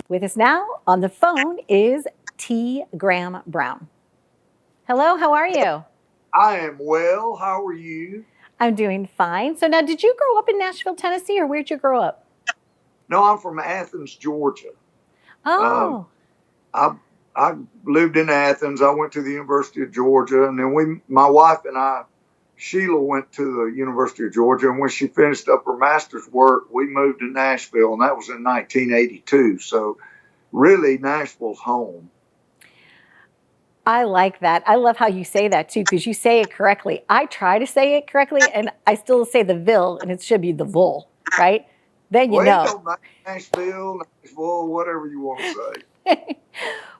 With us now on the phone is T. Graham Brown. Hello, how are you? I am well. How are you? I'm doing fine. So now, did you grow up in Nashville, Tennessee, or where'd you grow up? No, I'm from Athens, Georgia. Um, Oh, I I lived in Athens. I went to the University of Georgia, and then my wife and I, Sheila, went to the University of Georgia. And when she finished up her master's work, we moved to Nashville, and that was in 1982. So really, Nashville's home. I like that. I love how you say that too, because you say it correctly. I try to say it correctly, and I still say the Ville, and it should be the Vul, right? Then you Well, you know. know, Nashville, whatever you want to say.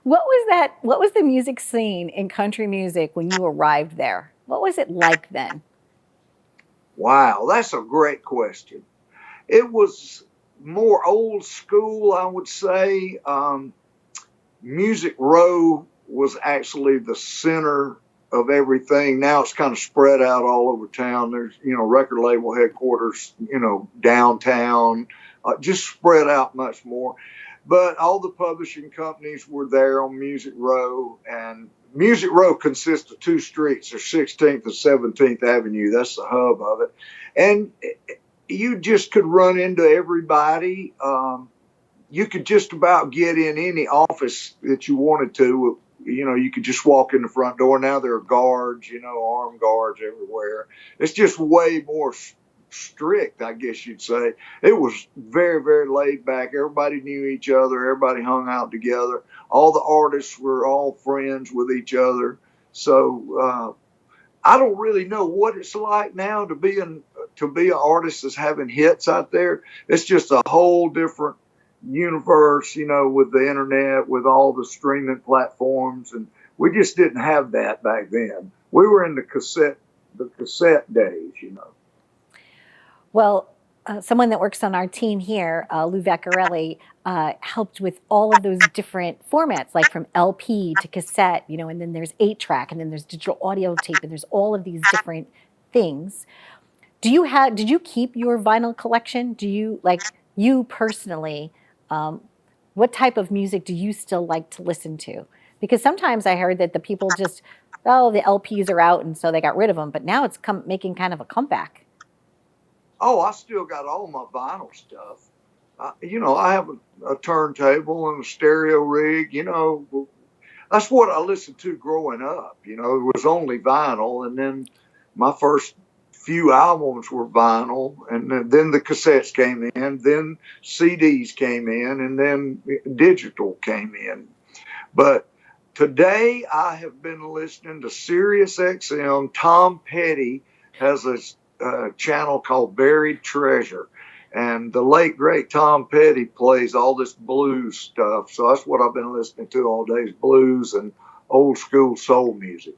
What was that? What was the music scene in country music when you arrived there? What was it like then? Wow, that's a great question. It was more old school, I would say. Music Row was actually the center of everything. Now it's kind of spread out all over town. There's, record label headquarters, downtown, just spread out much more. But all the publishing companies were there on Music Row, and Music Row consists of two streets. There's 16th and 17th Avenue. That's the hub of it. And you just could run into everybody. You could just about get in any office that you wanted to. You could just walk in the front door. Now there are guards, armed guards everywhere. It's just way more strict, I guess you'd say. It was very, very laid back. Everybody knew each other. Everybody hung out together. All the artists were all friends with each other. So I don't really know what it's like now to be an artist that's having hits out there. It's just a whole different universe, with the internet, with all the streaming platforms, and we just didn't have that back then. We were in the cassette days. Well, someone that works on our team here, Lou Vaccarelli, helped with all of those different formats, like from LP to cassette, and then there's 8-track, and then there's digital audio tape, and there's all of these different things. Did you keep your vinyl collection? Do you, like, you personally, what type of music do you still like to listen to? Because sometimes I heard that the people just, oh, the LPs are out, and so they got rid of them, but now it's making kind of a comeback. Oh, I still got all my vinyl stuff. I have a turntable and a stereo rig. That's what I listened to growing up. It was only vinyl, and then my first few albums were vinyl, and then the cassettes came in, then CDs came in, and then digital came in. But today I have been listening to Sirius XM. Tom Petty has a channel called Buried Treasure, and the late great Tom Petty plays all this blues stuff. So that's what I've been listening to all day, is blues and old school soul music.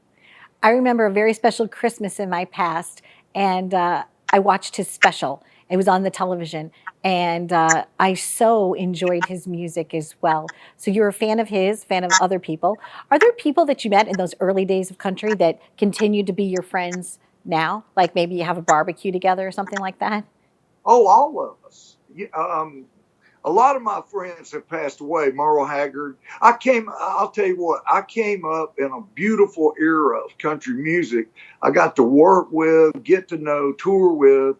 I remember a very special Christmas in my past, and I watched his special. It was on the television, and I so enjoyed his music as well. So you're a fan of his, fan of other people. Are there people that you met in those early days of country that continue to be your friends now? Like maybe you have a barbecue together or something like that? Oh, all of us. A lot of my friends have passed away. Merle Haggard. I'll tell you what, I came up in a beautiful era of country music. I got to work with, get to know, tour with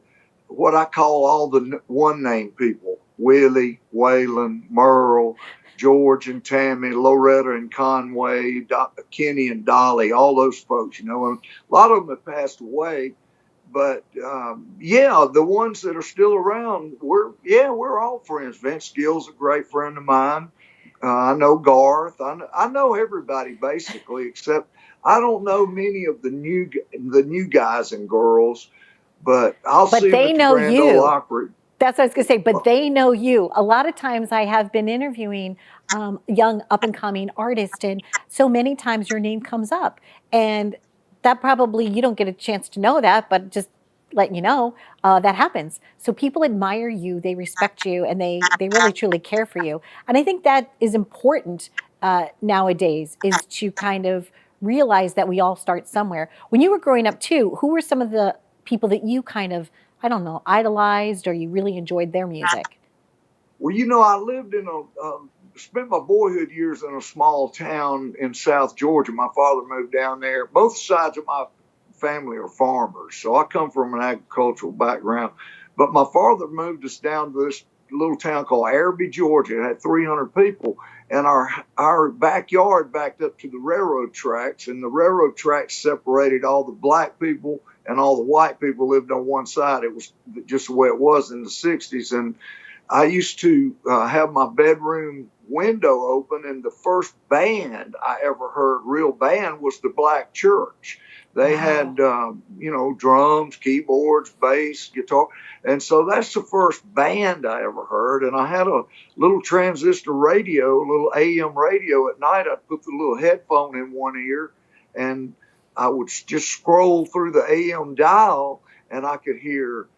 what I call all the one name people: Willie, Waylon, Merle, George and Tammy, Loretta and Conway, Kenny and Dolly, all those folks, and a lot of them have passed away. But the ones that are still around, we're all friends. Vince Gill's a great friend of mine. I know Garth. I know everybody basically, except I don't know many of the new guys and girls. But I'll But see them they at the know Grand Ole you. Opry. That's what I was going to say. But they know you. A lot of times I have been interviewing young up and coming artists, and so many times your name comes up. And that probably, you don't get a chance to know that, but just letting you know, that happens. So people admire you, they respect you, and they really truly care for you. And I think that is important nowadays, is to kind of realize that we all start somewhere. When you were growing up too, who were some of the people that you kind of, I don't know, idolized, or you really enjoyed their music? Well, I lived in a spent my boyhood years in a small town in South Georgia. My father moved down there. Both sides of my family are farmers, so I come from an agricultural background. But my father moved us down to this little town called Araby, Georgia. It had 300 people, and our backyard backed up to the railroad tracks, and the railroad tracks separated all the black people and all the white people lived on one side. It was just the way it was in the 60s. And I used to have my bedroom window open, and the first band I ever heard, real band, was the Black Church. They had, drums, keyboards, bass, guitar. And so that's the first band I ever heard. And I had a little transistor radio, a little AM radio at night. I'd put the little headphone in one ear, and I would just scroll through the AM dial, and I could hear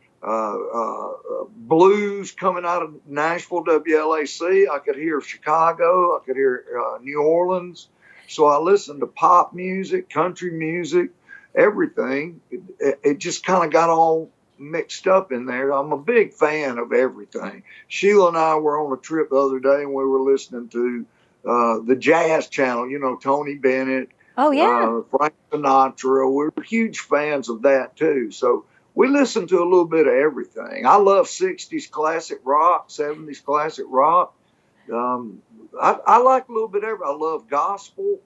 blues coming out of Nashville, WLAC. I could hear Chicago. I could hear New Orleans. So I listened to pop music, country music, everything. It just kind of got all mixed up in there. I'm a big fan of everything. Sheila and I were on a trip the other day, and we were listening to the Jazz Channel, Tony Bennett. Oh, yeah. Frank Sinatra. We're huge fans of that, too. So we listen to a little bit of everything. I love 60s classic rock, 70s classic rock. I like a little bit of everything. I love gospel.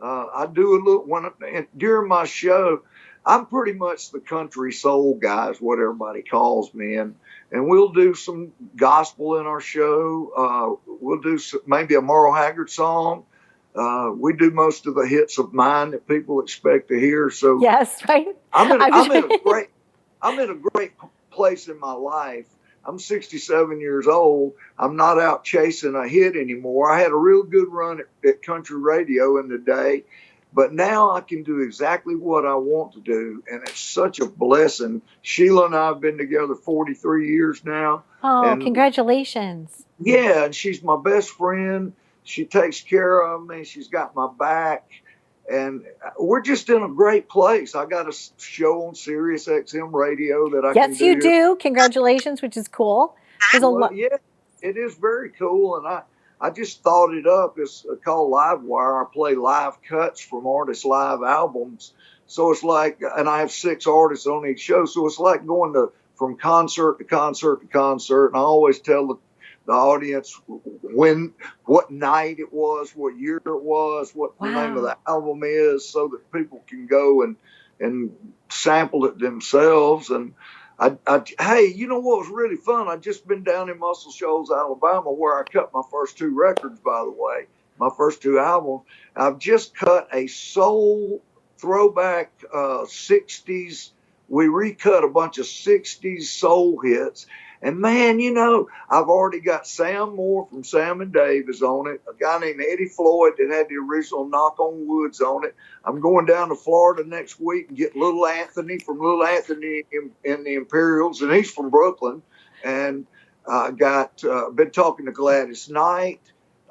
I do a little during my show. I'm pretty much the country soul guy, is what everybody calls me, and we'll do some gospel in our show. We'll do maybe a Merle Haggard song. We do most of the hits of mine that people expect to hear. So yes, right. I'm in a great place in my life. I'm 67 years old. I'm not out chasing a hit anymore. I had a real good run at country radio in the day, but now I can do exactly what I want to do, and it's such a blessing. Sheila and I have been together 43 years now. Oh, and congratulations. Yeah, and she's my best friend. She takes care of me. She's got my back. And we're just in a great place. I got a show on Sirius XM radio that I can do. Yes, you do. Congratulations, which is cool. There's a lot. Yeah, it is very cool. And I just thought it up. It's called Livewire. I play live cuts from artists' live albums. So it's like, and I have 6 artists on each show. So it's like going from concert to concert to concert. And I always tell the audience what night it was, what year it was, what the name of the album is, so that people can go and sample it themselves. And hey, you know what was really fun? I've just been down in Muscle Shoals, Alabama, where I cut my first 2 records, by the way, my first 2 albums. I've just cut a soul throwback 60s. We recut a bunch of 60s soul hits. And man, I've already got Sam Moore from Sam and Dave is on it. A guy named Eddie Floyd that had the original Knock on Woods on it. I'm going down to Florida next week and get Little Anthony from Little Anthony in the Imperials, and he's from Brooklyn. And I been talking to Gladys Knight,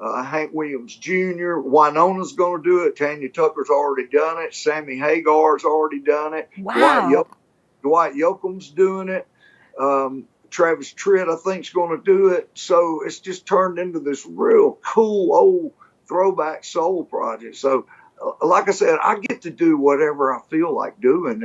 Hank Williams Jr. Winona's going to do it. Tanya Tucker's already done it. Sammy Hagar's already done it. Wow. Dwight Yoakam's doing it. Travis Tritt, I think, is going to do it. So it's just turned into this real cool old throwback soul project. So, like I said, I get to do whatever I feel like doing.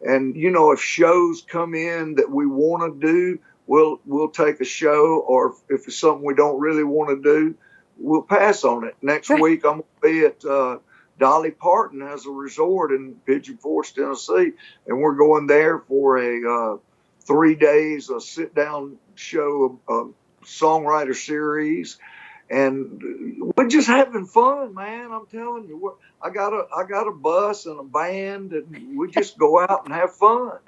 And if shows come in that we want to do, we'll take a show. Or if it's something we don't really want to do, we'll pass on it. Next week, I'm going to be at Dolly Parton has a resort in Pigeon Forge, Tennessee, and we're going there for a 3 days, a sit-down show, a songwriter series, and we're just having fun, man. I'm telling you, I got a bus and a band, and we just go out and have fun.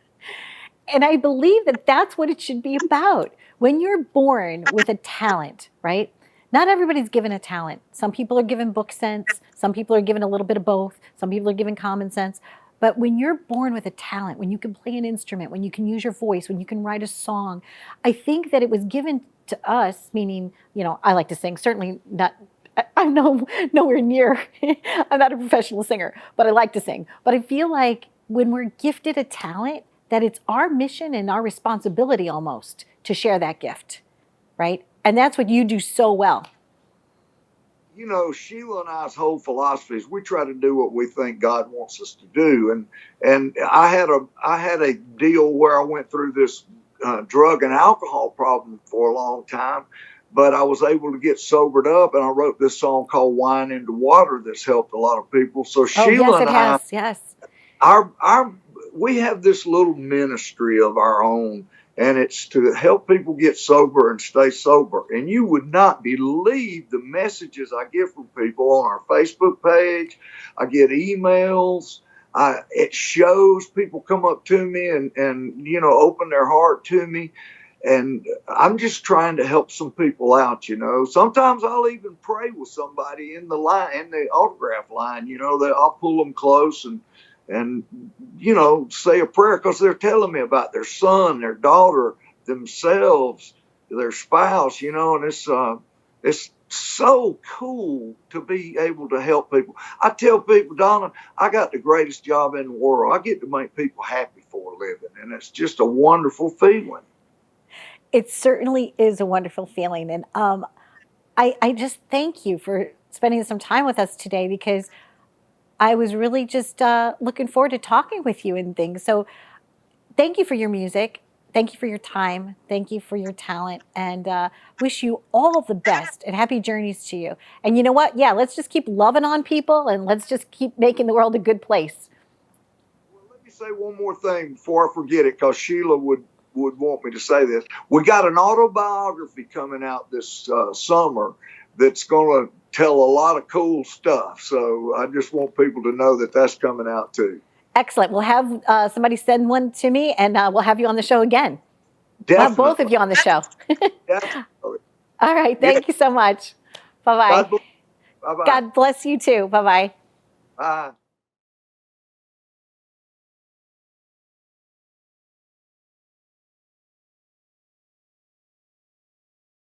And I believe that that's what it should be about. When you're born with a talent, right? Not everybody's given a talent. Some people are given book sense. Some people are given a little bit of both. Some people are given common sense. But when you're born with a talent, when you can play an instrument, when you can use your voice, when you can write a song, I think that it was given to us, meaning, I like to sing, certainly not, I'm nowhere near, I'm not a professional singer, but I like to sing. But I feel like when we're gifted a talent, that it's our mission and our responsibility almost to share that gift, right? And that's what you do so well. you know, Sheila and I's whole philosophy is we try to do what we think God wants us to do. And I had a deal where I went through this drug and alcohol problem for a long time, but I was able to get sobered up, and I wrote this song called "Wine into Water" that's helped a lot of people. So Oh, Sheila yes, and it I, has. Yes. our we have this little ministry of our own, and it's to help people get sober and stay sober. And you would not believe the messages I get from people on our Facebook page. I get emails. It shows people come up to me and you know, open their heart to me. And I'm just trying to help some people out, you know. Sometimes I'll even pray with somebody in the line, in the autograph line, you know, that I'll pull them close and you know, say a prayer because they're telling me about their son, their daughter, themselves, their spouse, you know, and it's so cool to be able to help people. I tell people, Donna, I got the greatest job in the world. I get to make people happy for a living, and it's just a wonderful feeling. It certainly is a wonderful feeling. And I just thank you for spending some time with us today because I was really just looking forward to talking with you and things. So thank you for your music. Thank you for your time. Thank you for your talent. And wish you all the best and happy journeys to you. And you know what? Yeah, let's just keep loving on people and let's just keep making the world a good place. Well, let me say one more thing before I forget it, because Sheila would want me to say this. We got an autobiography coming out this summer that's going to tell a lot of cool stuff. So I just want people to know that that's coming out too. Excellent. We'll have somebody send one to me and we'll have you on the show again. We'll have both of Definitely. you on the show. Definitely. All right. Yeah. Thank you so much. Bye bye. God bless. Bye-bye. God bless you too. Bye bye. Bye.